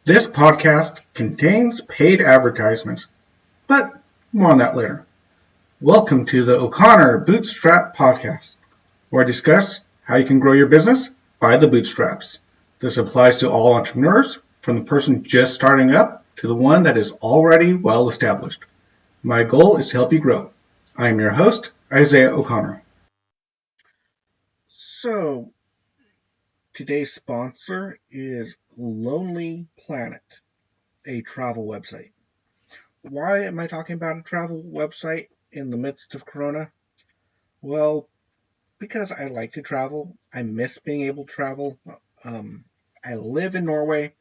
This podcast contains paid advertisements, but more on that later. Welcome to the O'Connor Bootstrap Podcast, where I discuss how you can grow your business by the bootstraps. This applies to all entrepreneurs, from the person just starting up to the one that is already well established. My goal is to help you grow. I am your host, Isaiah O'Connor. So, today's sponsor is Lonely Planet, a travel website. Why am I talking about a travel website in the midst of Corona? Well, because I like to travel. I miss being able to travel. I live in Norway.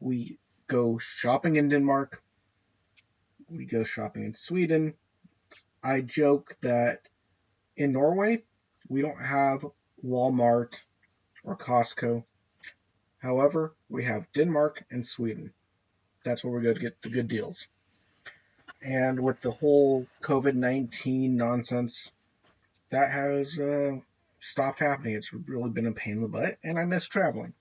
We go shopping in Denmark. We go shopping in Sweden. I joke that in Norway, we don't have Walmart or Costco. However, we have Denmark and Sweden. That's where we go to get the good deals. And with the whole COVID-19 nonsense, that has stopped happening. It's really been a pain in the butt, and I miss traveling.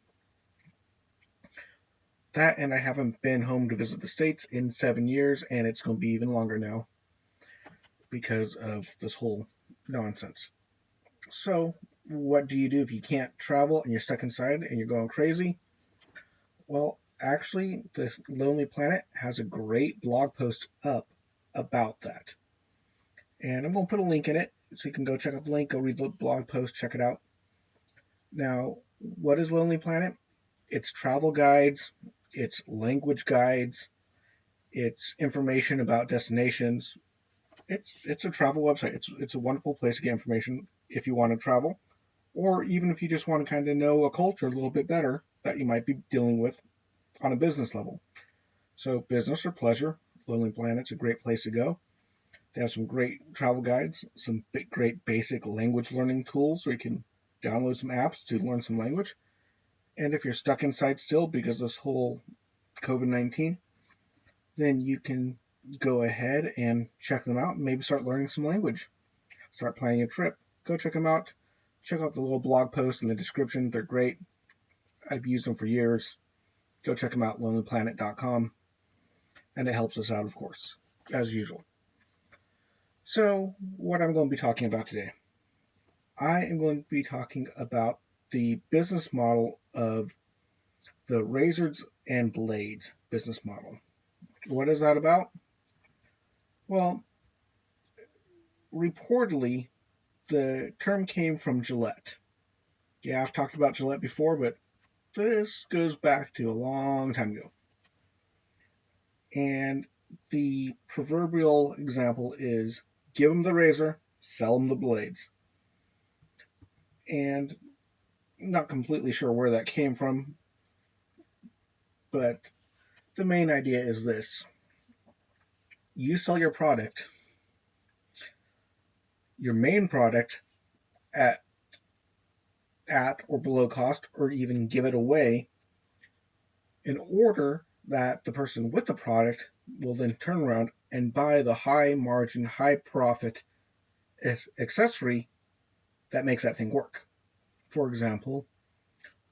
That, and I haven't been home to visit the States in 7 years, and it's going to be even longer now because of this whole nonsense. So, what do you do if you can't travel and you're stuck inside and you're going crazy? Well, actually, the Lonely Planet has a great blog post up about that. And I'm going to put a link in it, so you can go check out the link, go read the blog post, check it out. Now, what is Lonely Planet? It's travel guides, it's language guides, it's information about destinations. It's a travel website. It's a wonderful place to get information if you want to travel, or even if you just want to kind of know a culture a little bit better that you might be dealing with on a business level. So business or pleasure, Lonely Planet's a great place to go. They have some great travel guides, some great basic language learning tools so you can download some apps to learn some language. And if you're stuck inside still because of this whole COVID-19, then you can go ahead and check them out and maybe start learning some language. Start planning a trip. Go check them out. Check out the little blog post in the description. They're great. I've used them for years. Go check them out, lonelyplanet.com. And it helps us out, of course, as usual. So, what I'm going to be talking about today. I am going to be talking about the business model of the razors and blades business model. What is that about? Well, reportedly, the term came from Gillette. Yeah, I've talked about Gillette before, but this goes back to a long time ago. And the proverbial example is give them the razor, sell them the blades. And I'm not completely sure where that came from, but the main idea is this. You sell your product, your main product, at or below cost, or even give it away, in order that the person with the product will then turn around and buy the high margin, high profit accessory that makes that thing work. For example,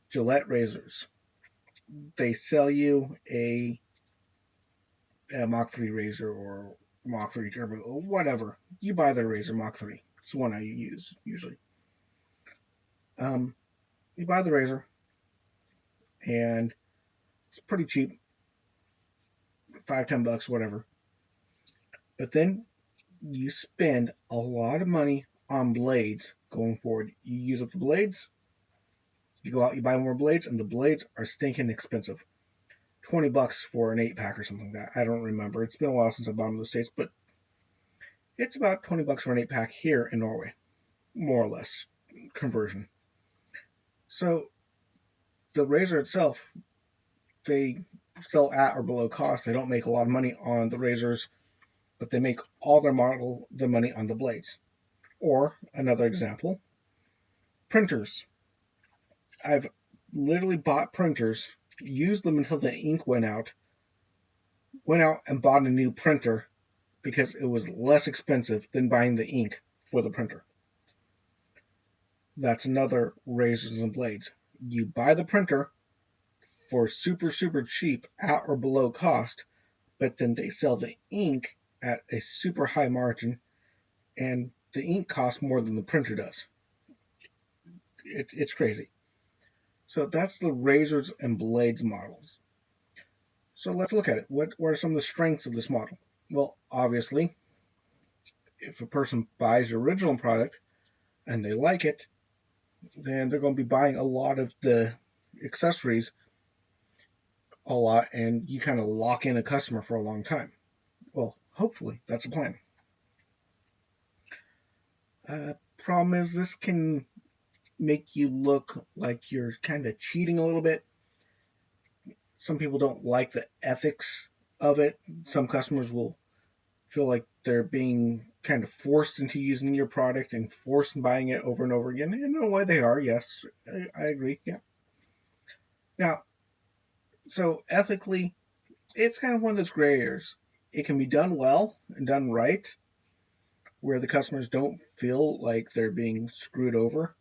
Gillette razors. They sell you a Mach 3 razor or Mach 3 Turbo or whatever. You buy their razor, Mach 3. It's the one I use usually. You buy the razor, and it's pretty cheap, $5-10, whatever. But then you spend a lot of money on blades going forward. You use up the blades, you go out, you buy more blades, and the blades are stinking expensive. $20 for an 8-pack or something like that. I don't remember. It's been a while since I've bought them in the States, but it's about $20 for an 8-pack here in Norway, more or less, conversion. So the razor itself, they sell at or below cost. They don't make a lot of money on the razors, but they make all their money on the blades. Or another example, printers. I've literally bought printers, used them until the ink went out and bought a new printer because it was less expensive than buying the ink for the printer. That's another razors and blades. You buy the printer for super, super cheap at or below cost, but then they sell the ink at a super high margin, and the ink costs more than the printer does. It's crazy. So that's the razors and blades models. So let's look at it. What are some of the strengths of this model? Well, obviously, if a person buys your original product and they like it, then they're going to be buying a lot of the accessories a lot, and you kind of lock in a customer for a long time. Well, hopefully, that's the plan. Problem is, this can make you look like you're kind of cheating a little bit. Some people don't like the ethics of it. Some customers will feel like they're being kind of forced into using your product and forced in buying it over and over again. And in a way they are, yes, I agree, yeah. Now, so ethically, it's kind of one of those gray areas. It can be done well and done right, where the customers don't feel like they're being screwed over,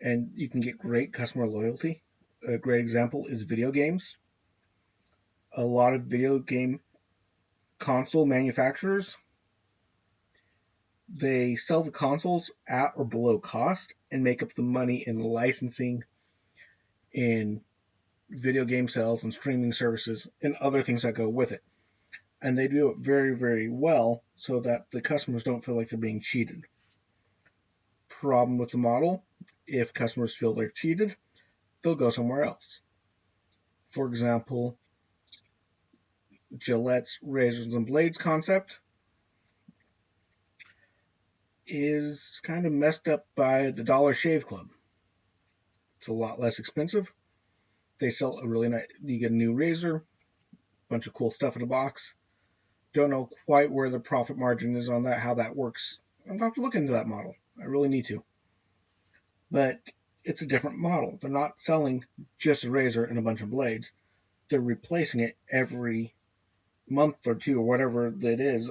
and you can get great customer loyalty. A great example is video games. A lot of video game console manufacturers, they sell the consoles at or below cost and make up the money in licensing, in video game sales and streaming services and other things that go with it. And they do it very, very well so that the customers don't feel like they're being cheated. Problem with the model, if customers feel they're cheated, they'll go somewhere else. For example, Gillette's razors and blades concept is kind of messed up by the Dollar Shave Club. It's a lot less expensive. They sell a really nice, you get a new razor, bunch of cool stuff in a box. Don't know quite where the profit margin is on that, how that works. I'm going to have to look into that model. I really need to. But it's a different model. They're not selling just a razor and a bunch of blades. They're replacing it every month or two or whatever it is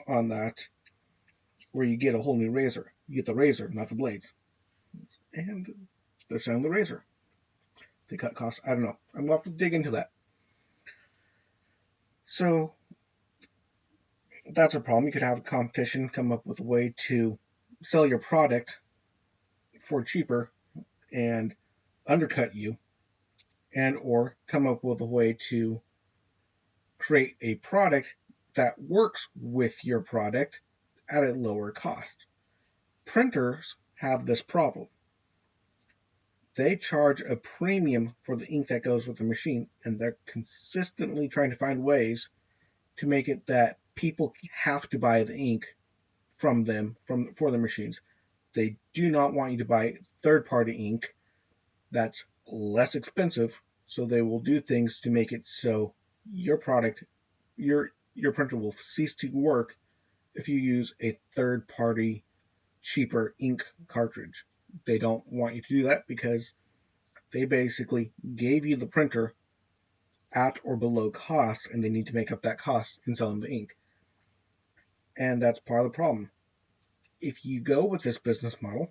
on that, where you get a whole new razor. You get the razor, not the blades. And they're selling the razor. They cut costs. I don't know. I'm going to have to dig into that. So that's a problem. You could have a competition come up with a way to sell your product for cheaper and undercut you, and or come up with a way to create a product that works with your product at a lower cost. Printers have this problem. They charge a premium for the ink that goes with the machine, and they're consistently trying to find ways to make it that people have to buy the ink from them for the machines. They do not want you to buy third-party ink that's less expensive, so they will do things to make it so your product, your printer will cease to work if you use a third-party, cheaper ink cartridge. They don't want you to do that because they basically gave you the printer at or below cost, and they need to make up that cost in selling the ink. And that's part of the problem. If you go with this business model,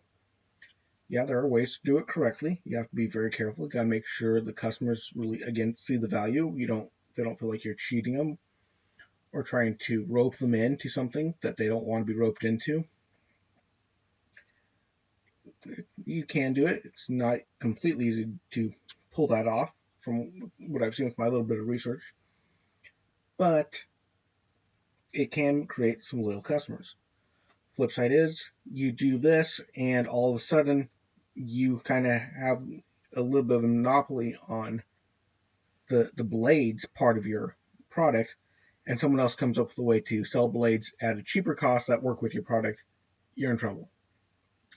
yeah, there are ways to do it correctly. You have to be very careful. You got to make sure the customers really, again, see the value. They don't feel like you're cheating them or trying to rope them into something that they don't want to be roped into. You can do it. It's not completely easy to pull that off from what I've seen with my little bit of research. But it can create some loyal customers. Flip side is, you do this, and all of a sudden, you kind of have a little bit of a monopoly on the blades part of your product, and someone else comes up with a way to sell blades at a cheaper cost that work with your product, you're in trouble.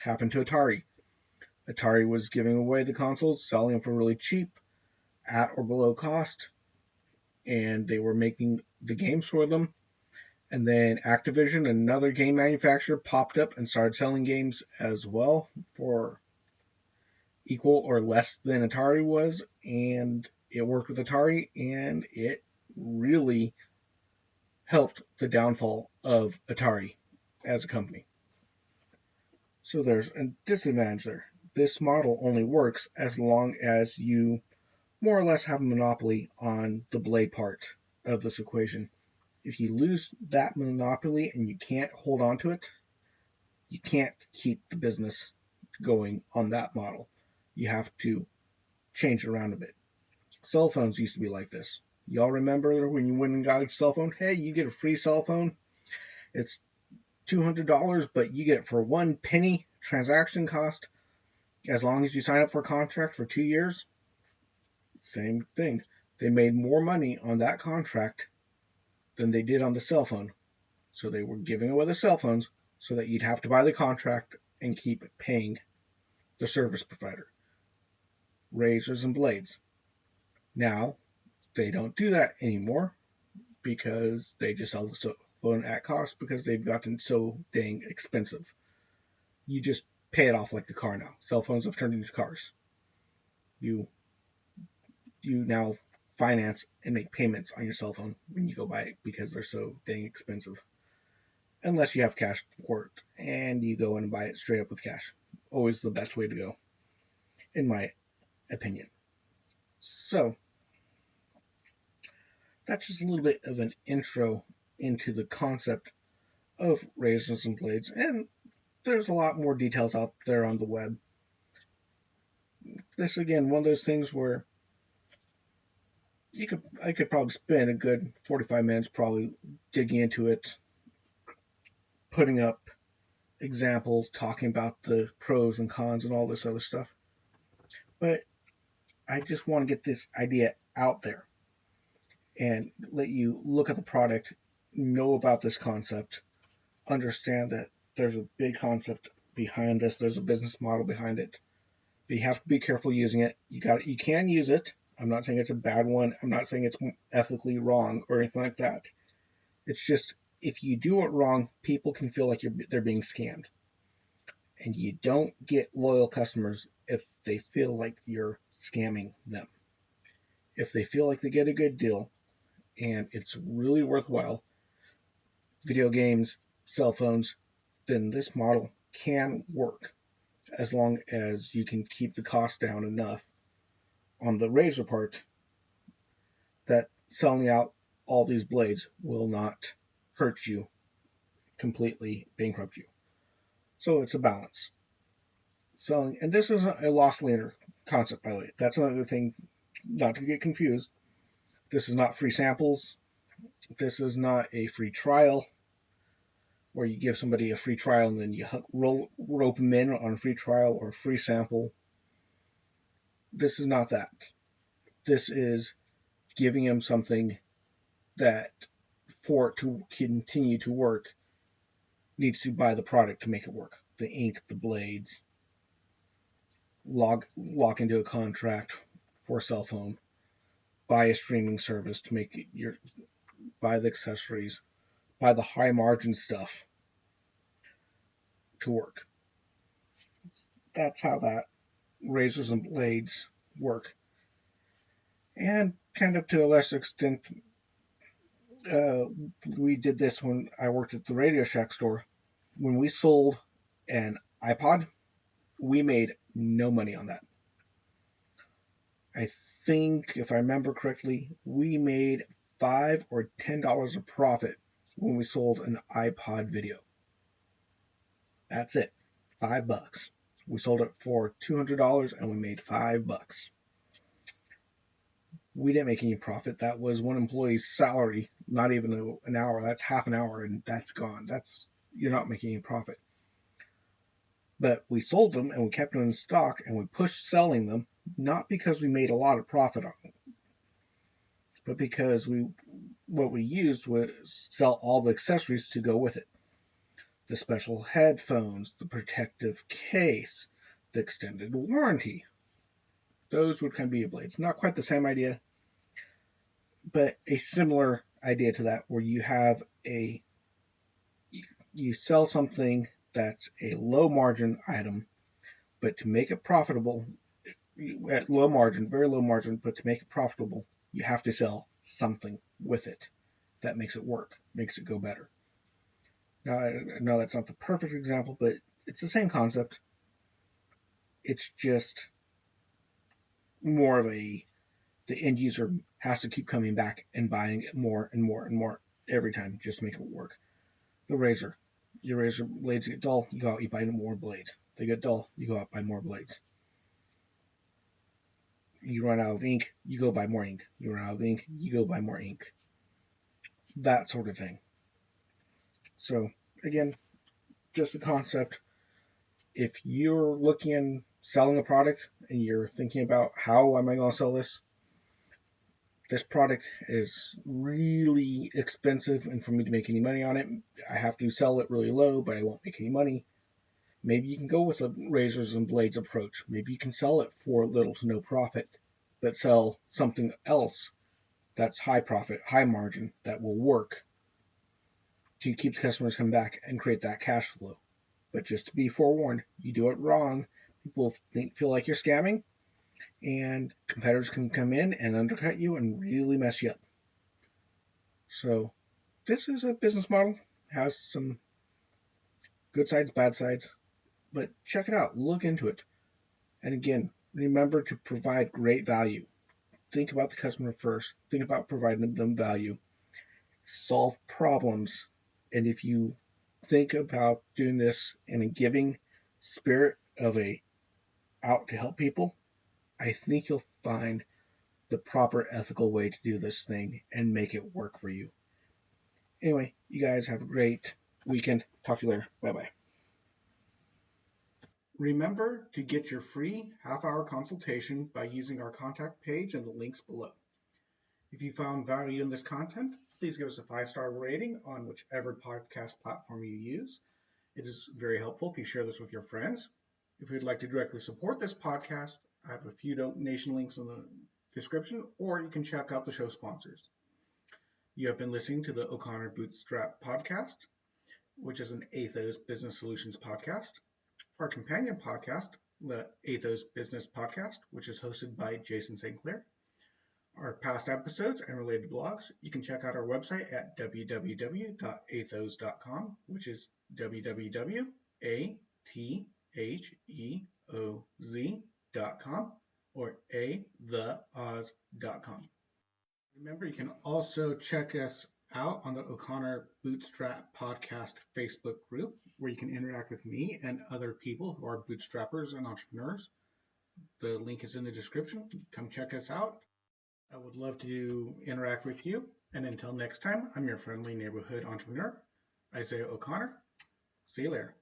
Happened to Atari. Atari was giving away the consoles, selling them for really cheap, at or below cost, and they were making the games for them. And then Activision, another game manufacturer, popped up and started selling games as well for equal or less than Atari was, and it worked with Atari, and it really helped the downfall of Atari as a company. So there's a disadvantage there. This model only works as long as you more or less have a monopoly on the blade part of this equation. If you lose that monopoly and you can't hold on to it, you can't keep the business going on that model. You have to change it around a bit. Cell phones used to be like this. Y'all remember when you went and got a cell phone? Hey, you get a free cell phone. It's $200, but you get it for 1 penny transaction cost as long as you sign up for a contract for 2 years. Same thing. They made more money on that contract than they did on the cell phone. So they were giving away the cell phones so that you'd have to buy the contract and keep paying the service provider. Razors and blades. Now, they don't do that anymore because they just sell the cell phone at cost because they've gotten so dang expensive. You just pay it off like a car now. Cell phones have turned into cars. You now finance and make payments on your cell phone when you go buy it because they're so dang expensive. Unless you have cash for it and you go in and buy it straight up with cash. Always the best way to go, in my opinion. So, that's just a little bit of an intro into the concept of razors and blades, and there's a lot more details out there on the web. This, again, one of those things where I could probably spend a good 45 minutes probably digging into it, putting up examples, talking about the pros and cons and all this other stuff. But I just want to get this idea out there and let you look at the product, know about this concept, understand that there's a big concept behind this, there's a business model behind it. But you have to be careful using it. You can use it. I'm not saying it's a bad one. I'm not saying it's ethically wrong or anything like that. It's just if you do it wrong, people can feel like they're being scammed. And you don't get loyal customers if they feel like you're scamming them. If they feel like they get a good deal and it's really worthwhile, video games, cell phones, then this model can work as long as you can keep the cost down enough on the razor part that selling out all these blades will not hurt you, completely bankrupt you. So it's a balance. Selling, and this isn't a loss leader concept, by the way. That's another thing, not to get confused. This is not free samples. This is not a free trial where you give somebody a free trial and then you rope them in on a free trial or a free sample. This is not that. This is giving them something that, for it to continue to work, needs to buy the product to make it work. The ink, the blades, lock into a contract for a cell phone, buy a streaming service to make it buy the accessories, buy the high margin stuff to work. That's how that razors and blades work. And kind of to a lesser extent, we did this when I worked at the Radio Shack store. When we sold an iPod, we made no money on that. I think, if I remember correctly, we made $5 or $10 of profit when we sold an iPod video. That's it. $5. We sold it for $200 and we made $5. We didn't make any profit. That was one employee's salary, not even an hour. That's half an hour and that's gone. You're not making any profit. But we sold them and we kept them in stock and we pushed selling them, not because we made a lot of profit on them, but because what we used was sell all the accessories to go with it. The special headphones, the protective case, the extended warranty. Those would kind of be your blades. Not quite the same idea, but a similar idea to that, where you sell something that's a low margin item, but to make it profitable, at low margin, very low margin, but to make it profitable, you have to sell something with it that makes it work, makes it go better. Now, I know that's not the perfect example, but it's the same concept. It's just more of a the end user has to keep coming back and buying more and more and more every time just to make it work. The razor. Your razor blades get dull, you go out, you buy more blades. They get dull, you go out, buy more blades. You run out of ink, you go buy more ink. You run out of ink, you go buy more ink. That sort of thing. So, again, just a concept. If you're looking at selling a product and you're thinking about how am I going to sell this, this product is really expensive, and for me to make any money on it, I have to sell it really low, but I won't make any money. Maybe you can go with a razors and blades approach. Maybe you can sell it for little to no profit, but sell something else that's high profit, high margin, that will work to keep the customers coming back and create that cash flow. But just to be forewarned, you do it wrong, people feel like you're scamming, and competitors can come in and undercut you and really mess you up. So this is a business model, has some good sides, bad sides, but check it out, look into it. And again, remember to provide great value. Think about the customer first. Think about providing them value. Solve problems. And if you think about doing this in a giving spirit of a out to help people, I think you'll find the proper ethical way to do this thing and make it work for you. Anyway, you guys have a great weekend. Talk to you later. Bye-bye. Remember to get your free half-hour consultation by using our contact page and the links below. If you found value in this content, please give us a 5-star rating on whichever podcast platform you use. It is very helpful if you share this with your friends. If you'd like to directly support this podcast, I have a few donation links in the description, or you can check out the show sponsors. You have been listening to the O'Connor Bootstrap podcast, which is an Atheoz Business Solutions podcast. Our companion podcast, the Atheoz Business Podcast, which is hosted by Jason St. Clair. Our past episodes and related blogs, you can check out our website at www.atheoz.com, which is www.atheoz.com or atheoz.com. Remember, you can also check us out on the O'Connor Bootstrap Podcast Facebook group, where you can interact with me and other people who are bootstrappers and entrepreneurs. The link is in the description. Come check us out. I would love to interact with you. And until next time, I'm your friendly neighborhood entrepreneur, Isaiah O'Connor. See you later.